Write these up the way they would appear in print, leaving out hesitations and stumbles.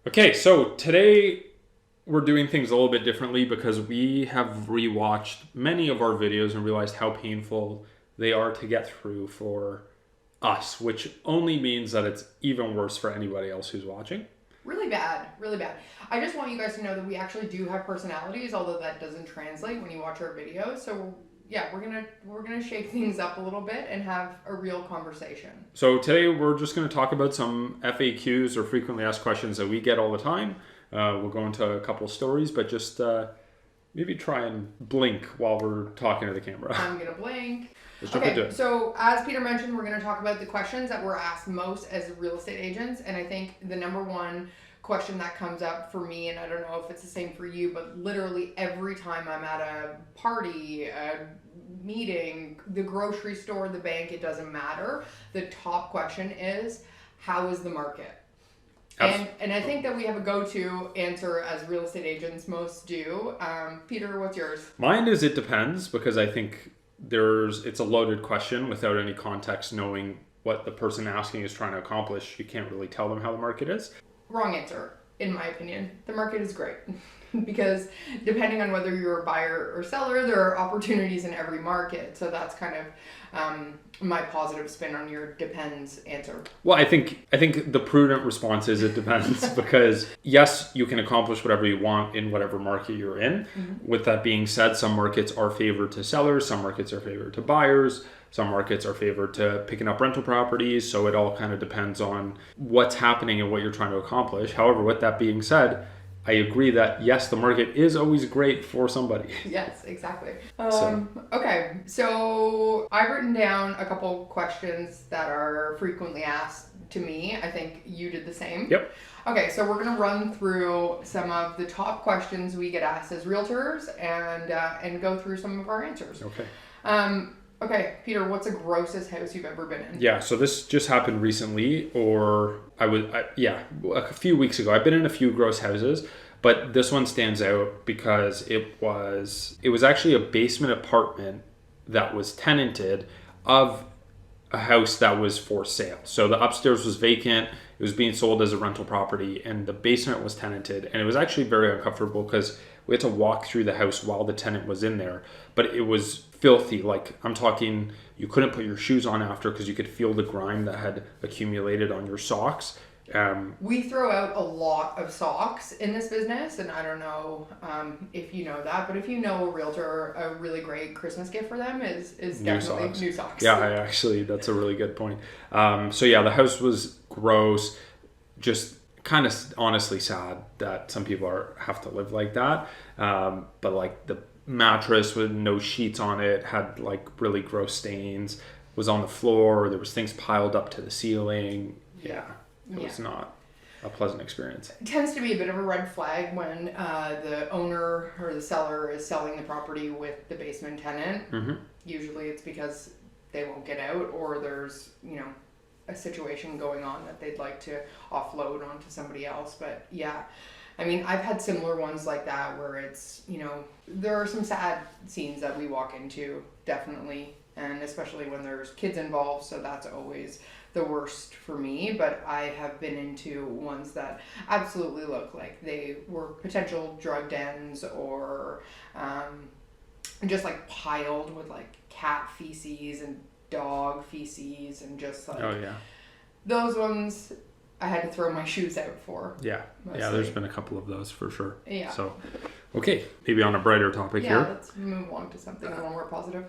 Okay, so today we're doing things a little bit differently because we have rewatched many of our videos and realized how painful they are to get through for us, which only means that it's even worse for anybody else who's watching. Really bad, really bad. I just want you guys to know that we actually do have personalities, although that doesn't translate when you watch our videos. So yeah, we're gonna shake things up a little bit and have a real conversation. So today we're just going to talk about some FAQs or frequently asked questions that we get all the time. We'll go into a couple of stories, but just maybe try and blink while we're talking to the camera. I'm gonna blink. Let's jump into Okay, it. so as Peter mentioned, we're gonna talk about the questions that we're asked most as real estate agents, and I think the number one question that comes up for me, and I don't know if it's the same for you, but literally every time I'm at a party, a meeting, the grocery store, the bank, it doesn't matter. The top question is, how is the market? And I think that we have a go-to answer as real estate agents, most do. Peter, what's yours? Mine is it depends because I think it's a loaded question without any context knowing what the person asking is trying to accomplish. You can't really tell them how the market is. Wrong answer, in my opinion. The market is great because depending on whether you're a buyer or seller, there are opportunities in every market. So that's kind of my positive spin on your depends answer. Well, I think the prudent response is it depends because yes, you can accomplish whatever you want in whatever market you're in. Mm-hmm. With that being said, some markets are favored to sellers, some markets are favored to buyers, some markets are favored to picking up rental properties. So it all kind of depends on what's happening and what you're trying to accomplish. However, with that being said, I agree that yes, the market is always great for somebody. Yes, exactly. Okay, so I've written down a couple questions that are frequently asked to me. I think you did the same. Yep. Okay, so we're gonna run through some of the top questions we get asked as realtors and go through some of our answers. Okay. Okay, Peter, what's the grossest house you've ever been in? Yeah, so this just happened recently, or a few weeks ago. I've been in a few gross houses, but this one stands out because it was actually a basement apartment that was tenanted of a house that was for sale. So the upstairs was vacant, it was being sold as a rental property, and the basement was tenanted, and it was actually very uncomfortable because we had to walk through the house while the tenant was in there, but it was filthy. Like, I'm talking, you couldn't put your shoes on after because you could feel the grime that had accumulated on your socks. We throw out a lot of socks in this business, and I don't know if you know that, but if you know a realtor, a really great Christmas gift for them is definitely new socks. Yeah, that's a really good point. So yeah, the house was gross, just kind of honestly sad that some people have to live like that. But like the mattress with no sheets on it had like really gross stains, was on the floor, there was things piled up to the ceiling. It was not a pleasant experience. It tends to be a bit of a red flag when the owner or the seller is selling the property with the basement tenant. Mm-hmm. Usually it's because they won't get out, or there's a situation going on that they'd like to offload onto somebody else. But yeah, I mean, I've had similar ones like that where it's, there are some sad scenes that we walk into, definitely, and especially when there's kids involved, so that's always the worst for me. But I have been into ones that absolutely look like they were potential drug dens, or just like piled with like cat feces and dog feces, and just like, oh yeah, those ones I had to throw my shoes out for. Yeah, mostly. Yeah, there's been a couple of those for sure. Yeah. So, okay, maybe on a brighter topic here. Yeah, let's move on to something a little more positive.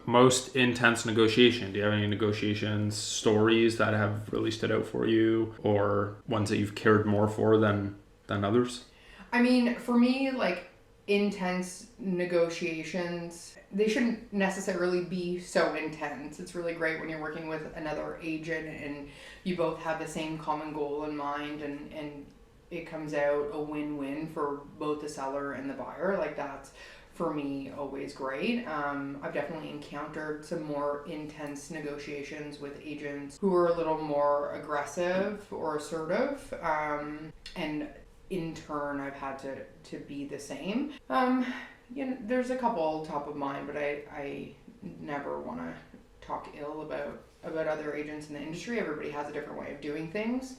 Most intense negotiation. Do you have any negotiations stories that have really stood out for you, or ones that you've cared more for than others? I mean, for me, like, intense negotiations, they shouldn't necessarily be so intense. It's really great when you're working with another agent and you both have the same common goal in mind, and it comes out a win-win for both the seller and the buyer. Like, that's, for me, always great. I've definitely encountered some more intense negotiations with agents who are a little more aggressive or assertive, and in turn I've had to be the same. There's a couple top of mind, but I never want to talk ill about other agents in the industry. Everybody has a different way of doing things.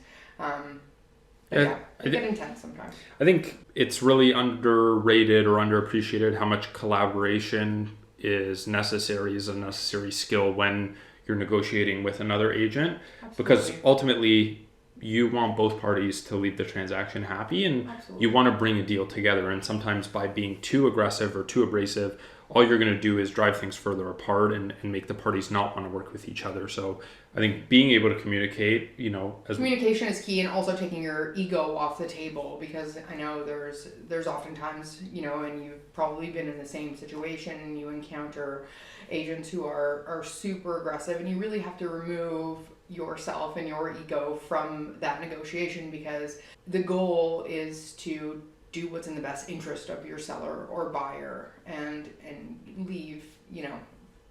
Yeah. They get intense sometimes. I think it's really underrated or underappreciated how much collaboration is a necessary skill when you're negotiating with another agent. Absolutely. Because ultimately you want both parties to leave the transaction happy, and Absolutely. You want to bring a deal together. And sometimes by being too aggressive or too abrasive, all you're going to do is drive things further apart and make the parties not want to work with each other. So I think being able to communicate, communication is key, and also taking your ego off the table, because I know there's oftentimes, and you've probably been in the same situation, and you encounter agents who are super aggressive, and you really have to remove yourself and your ego from that negotiation, because the goal is to do what's in the best interest of your seller or buyer, and leave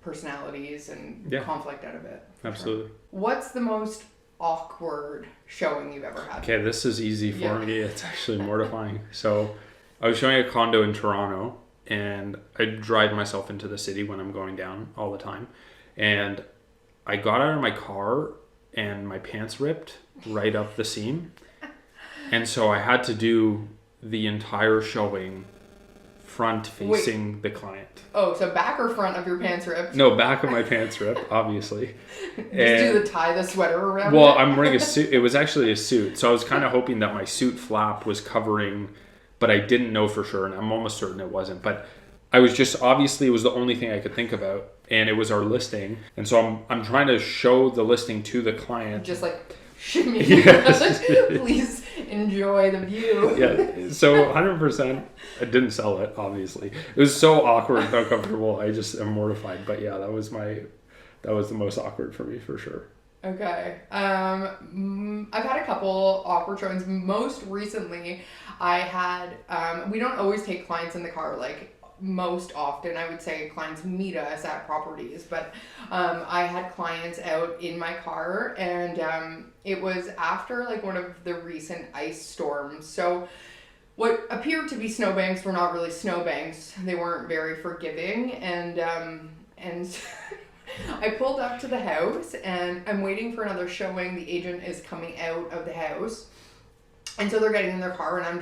personalities and conflict out of it. Absolutely. Sure. What's the most awkward showing you've ever had? Okay, this is easy for me. It's actually mortifying. So I was showing a condo in Toronto, and I drive myself into the city when I'm going down all the time, and I got out of my car and my pants ripped right up the seam, and so I had to do the entire showing front facing the client. Oh, so back or front of your pants ripped? No, back of my pants ripped, obviously. Just do the sweater around Well, it? I'm wearing a suit. It was actually a suit, so I was kind of hoping that my suit flap was covering, but I didn't know for sure, and I'm almost certain it wasn't. But I was just, obviously it was the only thing I could think about, and it was our listing, and so I'm trying to show the listing to the client. Just like, shimmy, yes. Please enjoy the view. Yeah, so 100%, I didn't sell it, obviously. It was so awkward and uncomfortable. I just am mortified. But yeah, that was the most awkward for me, for sure. Okay. I've had a couple awkward showings. Most recently, I had, we don't always take clients in the car, like, most often. I would say clients meet us at properties, but I had clients out in my car, and it was after like one of the recent ice storms. So what appeared to be snowbanks were not really snowbanks. They weren't very forgiving, and I pulled up to the house, and I'm waiting for another showing. The agent is coming out of the house, and so they're getting in their car, and I'm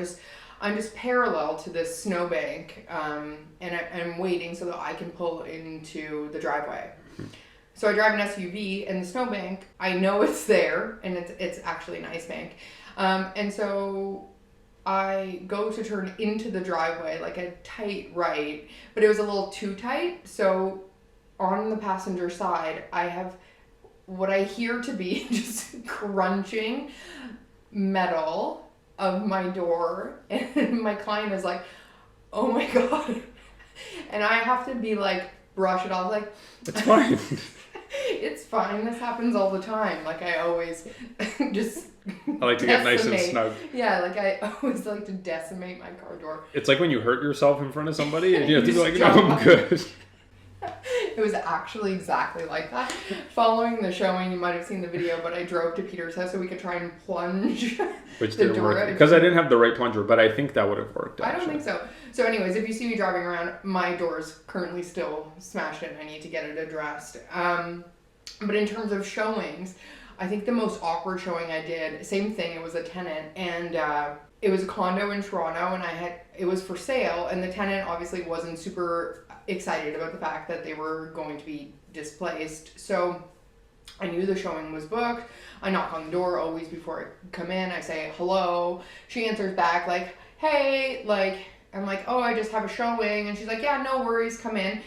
just parallel to this snowbank, and I'm waiting so that I can pull into the driveway. So I drive an SUV, and the snowbank, I know it's there, and it's actually an ice bank. And so I go to turn into the driveway, like a tight right, but it was a little too tight. So on the passenger side, I have what I hear to be just crunching metal of my door, and my client is like, oh my God. And I have to be like, brush it off, like, it's fine. It's fine. This happens all the time. Like, I always just I like to get nice and snug. Yeah, like I always like to decimate my car door. It's like when you hurt yourself in front of somebody and you have to be like, no, I'm good. It was actually exactly like that. Following the showing, you might have seen the video, but I drove to Peter's house so we could try and plunge which didn't work because I didn't have the right plunger, but I think that would have worked. I don't think so. So anyways, if you see me driving around, my door's currently still smashed in. I need to get it addressed. But in terms of showings, I think the most awkward showing I did, same thing, it was a tenant, and it was a condo in Toronto, and it was for sale, and the tenant obviously wasn't super excited about the fact that they were going to be displaced. So I knew the showing was booked. I knock on the door always before I come in. I say hello. She answers back like, hey, like, I'm like, oh, I just have a showing. And she's like, yeah, no worries, come in.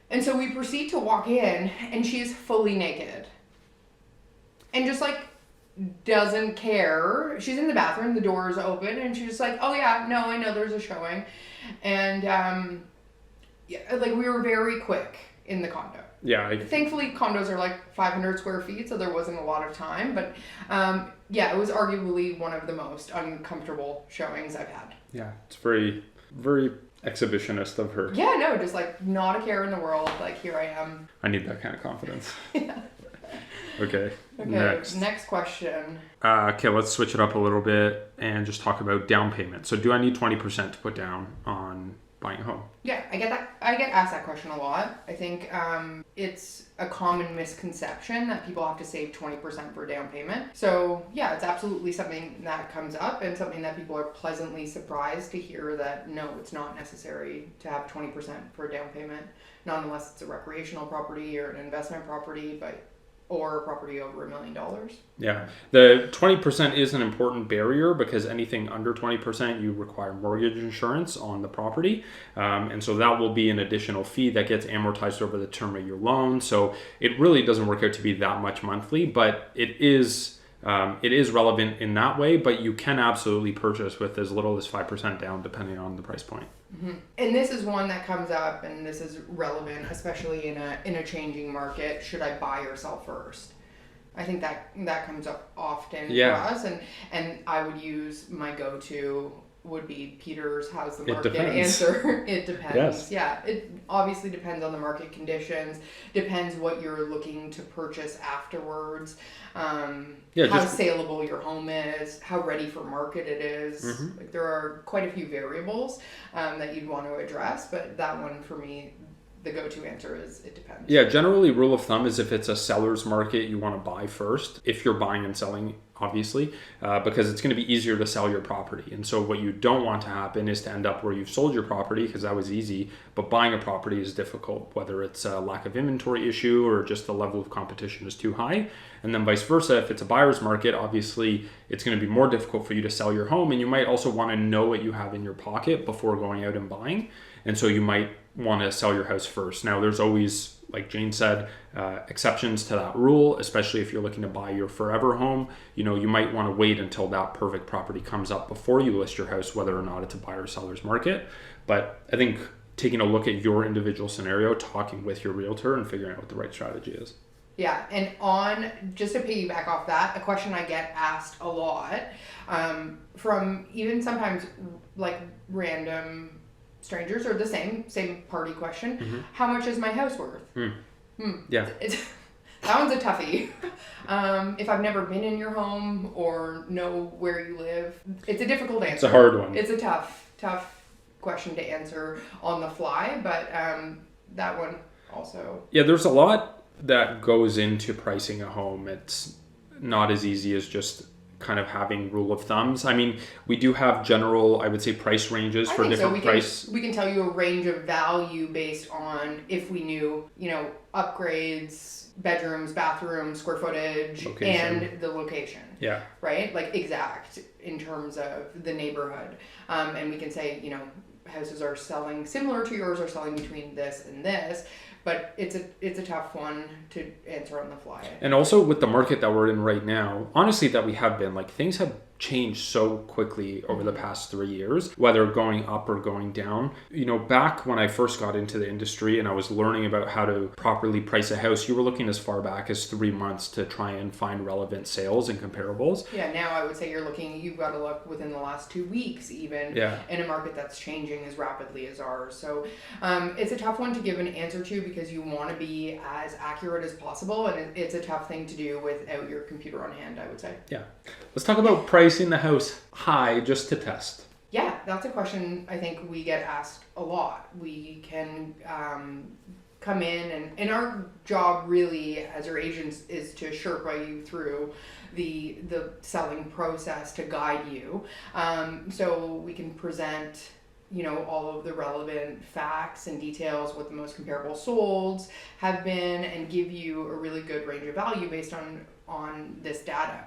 And so we proceed to walk in, and she's fully naked. And just like doesn't care. She's in the bathroom, the door is open, and she's just like, oh yeah, no, I know there's a showing. And yeah, like we were very quick in the condo. Yeah. Thankfully, condos are like 500 square feet, so there wasn't a lot of time. But yeah, it was arguably one of the most uncomfortable showings I've had. Yeah, it's very, very exhibitionist of her. Yeah, no, just like not a care in the world. Like, here I am. I need that kind of confidence. Yeah. Okay. Next question. Okay, let's switch it up a little bit and just talk about down payment. So do I need 20% to put down on buying a home. Yeah, I get that. I get asked that question a lot. I think it's a common misconception that people have to save 20% for a down payment. So yeah, it's absolutely something that comes up and something that people are pleasantly surprised to hear that no, it's not necessary to have 20% for a down payment, not unless it's a recreational property or an investment property, or a property over $1 million. Yeah, the 20% is an important barrier because anything under 20%, you require mortgage insurance on the property. And so that will be an additional fee that gets amortized over the term of your loan. So it really doesn't work out to be that much monthly, but it is relevant in that way, but you can absolutely purchase with as little as 5% down depending on the price point. Mm-hmm. And this is one that comes up, and this is relevant, especially in a changing market. Should I buy or sell first? I think that comes up often for us, and I would use my go-to would be Peter's how's the market answer. It depends. Yes. Yeah, it obviously depends on the market conditions, depends what you're looking to purchase afterwards, how saleable your home is, how ready for market it is. Mm-hmm. Like there are quite a few variables that you'd want to address, but that one for me, the go-to answer is it depends. Yeah, generally rule of thumb is if it's a seller's market, you want to buy first if you're buying and selling, obviously, because it's going to be easier to sell your property. And so what you don't want to happen is to end up where you've sold your property, because that was easy, but buying a property is difficult, whether it's a lack of inventory issue or just the level of competition is too high. And then vice versa, if it's a buyer's market, obviously it's going to be more difficult for you to sell your home, and you might also want to know what you have in your pocket before going out and buying. And so you might want to sell your house first. Now, there's always, like Jane said, exceptions to that rule, especially if you're looking to buy your forever home. You know, you might want to wait until that perfect property comes up before you list your house, whether or not it's a buyer or seller's market. But I think taking a look at your individual scenario, talking with your realtor and figuring out what the right strategy is. Yeah, and on, just to piggyback off that, a question I get asked a lot from even sometimes like random strangers or the same party question. Mm-hmm. How much is my house worth? Yeah. That one's a toughie. If I've never been in your home or know where you live, it's a difficult answer. It's a hard one. It's a tough question to answer on the fly, but that one also. Yeah, there's a lot that goes into pricing a home. It's not as easy as just kind of having rule of thumbs. I mean, we do have general, I would say, price ranges for different price. We can tell you a range of value based on if we knew, upgrades, bedrooms, bathrooms, square footage, location. And the location. Yeah. Right? Like exact in terms of the neighborhood. And we can say, houses are selling similar to yours, are selling between this and this. But it's a tough one to answer on the fly. And also with the market that we're in right now, honestly, that we have been, like, things have changed so quickly over the past 3 years, whether going up or going down. Back when I first got into the industry and I was learning about how to properly price a house, you were looking as far back as 3 months to try and find relevant sales and comparables. Yeah, now I would say you've got to look within the last 2 weeks even in a market that's changing as rapidly as ours. So it's a tough one to give an answer to because you want to be as accurate as possible, and it's a tough thing to do without your computer on hand, I would say. Yeah. Let's talk about pricing the house high just to test. Yeah, that's a question I think we get asked a lot. We can come in and our job really as your agents is to Sherpa you through the selling process to guide you. So we can present all of the relevant facts and details, what the most comparable solds have been, and give you a really good range of value based on this data.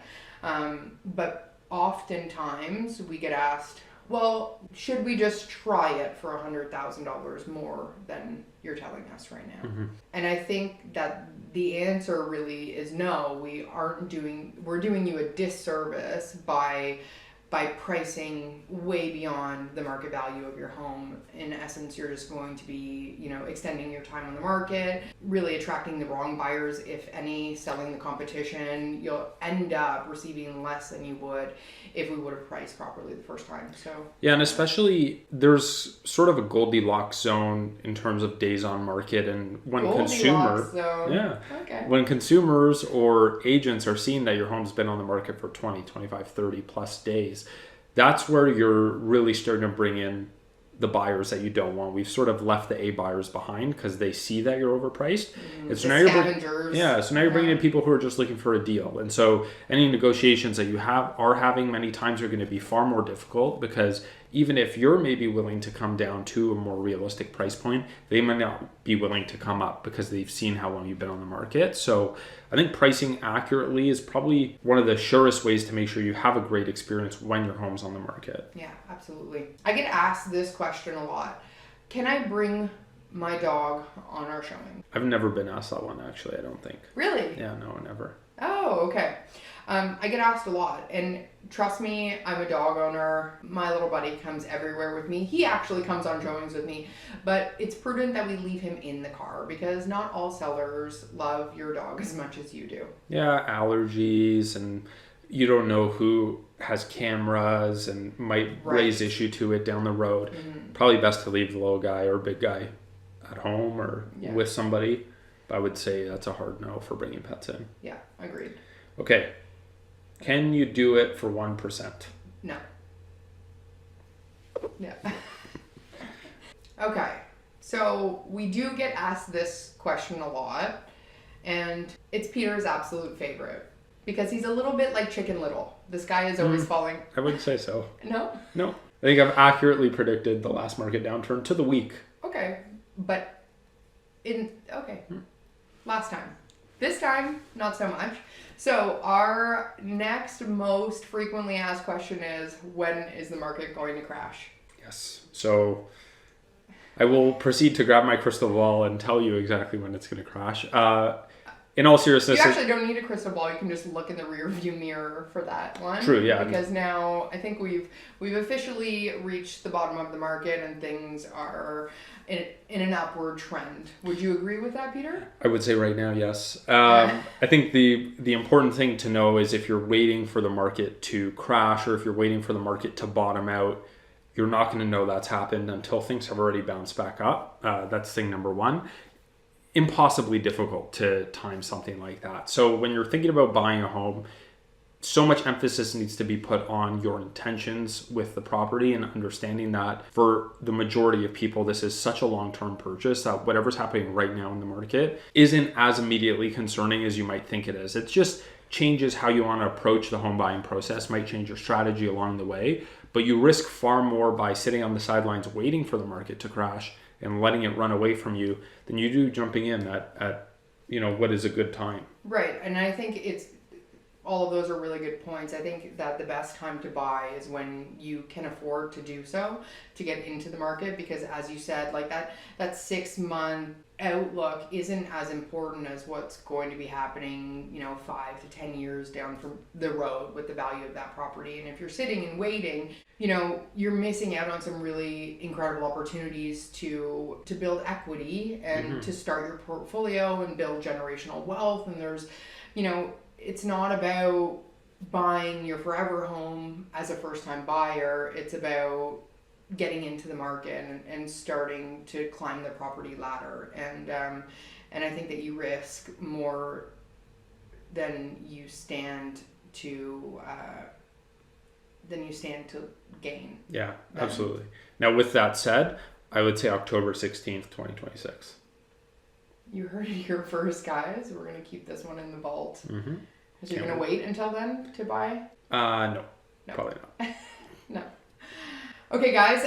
But oftentimes we get asked, well, should we just try it for $100,000 more than you're telling us right now? Mm-hmm. And I think that the answer really is no. We're doing you a disservice by pricing way beyond the market value of your home. In essence, you're just going to be, extending your time on the market, really attracting the wrong buyers, if any, selling the competition. You'll end up receiving less than you would if we would have priced properly the first time. So yeah, and especially there's sort of a Goldilocks zone in terms of days on market, and when when consumers or agents are seeing that your home's been on the market for 20, 25, 30 plus days, that's where you're really starting to bring in the buyers that you don't want. We've sort of left the A buyers behind because they see that you're overpriced. And so now you're bringing in people who are just looking for a deal. And so any negotiations that you are having many times are going to be far more difficult, because even if you're maybe willing to come down to a more realistic price point, they might not be willing to come up because they've seen how long you've been on the market. So I think pricing accurately is probably one of the surest ways to make sure you have a great experience when your home's on the market. Yeah, absolutely. I get asked this question a lot. Can I bring my dog on our showing? I've never been asked that one, actually, I don't think. Really? Yeah, no, never. Oh, okay. I get asked a lot, and trust me, I'm a dog owner. My little buddy comes everywhere with me. He actually comes on showings with me, but it's prudent that we leave him in the car because not all sellers love your dog as much as you do. Yeah, allergies, and you don't know who has cameras and might raise issue to it down the road. Probably best to leave the little guy or big guy at home or with somebody. But I would say that's a hard no for bringing pets in. Yeah, agreed. Okay. Can you do it for 1%? No. Yeah. Okay. So we do get asked this question a lot, and it's Peter's absolute favorite because he's a little bit like Chicken Little. This guy is always falling. I wouldn't say so. No? No. I think I've accurately predicted the last market downturn to the week. Okay. But last time. This time, not so much. So our next most frequently asked question is, when is the market going to crash? Yes. So I will proceed to grab my crystal ball and tell you exactly when it's going to crash. In all seriousness, you actually don't need a crystal ball. You can just look in the rear view mirror for that one. True, yeah. Because now I think we've officially reached the bottom of the market and things are in an upward trend. Would you agree with that, Peter? I would say right now, yes. I think the important thing to know is if you're waiting for the market to crash or if you're waiting for the market to bottom out, you're not going to know that's happened until things have already bounced back up. That's thing number one. Impossibly difficult to time something like that. So when you're thinking about buying a home, so much emphasis needs to be put on your intentions with the property and understanding that for the majority of people, this is such a long-term purchase that whatever's happening right now in the market isn't as immediately concerning as you might think it is. It just changes how you want to approach the home buying process, might change your strategy along the way, but you risk far more by sitting on the sidelines waiting for the market to crash and letting it run away from you than you do jumping in at what is a good time. Right. And I think all of those are really good points. I think that the best time to buy is when you can afford to do so, to get into the market, because as you said, like that 6-month outlook isn't as important as what's going to be happening, 5 to 10 years down from the road with the value of that property. And if you're sitting and waiting, you're missing out on some really incredible opportunities to build equity and to start your portfolio and build generational wealth. And there's, it's not about buying your forever home as a first-time buyer. It's about getting into the market and starting to climb the property ladder. And I think that you risk more than you stand to gain. Yeah, absolutely. Now, with that said, I would say October 16th, 2026. You heard it here first, guys. We're going to keep this one in the vault. Mm-hmm. So you're going to wait until then to buy? No, probably not. No. Okay, guys,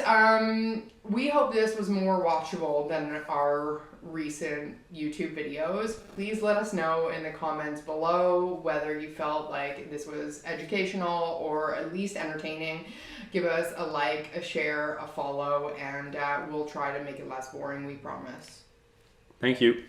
we hope this was more watchable than our recent YouTube videos. Please let us know in the comments below whether you felt like this was educational or at least entertaining. Give us a like, a share, a follow, and we'll try to make it less boring, we promise. Thank you.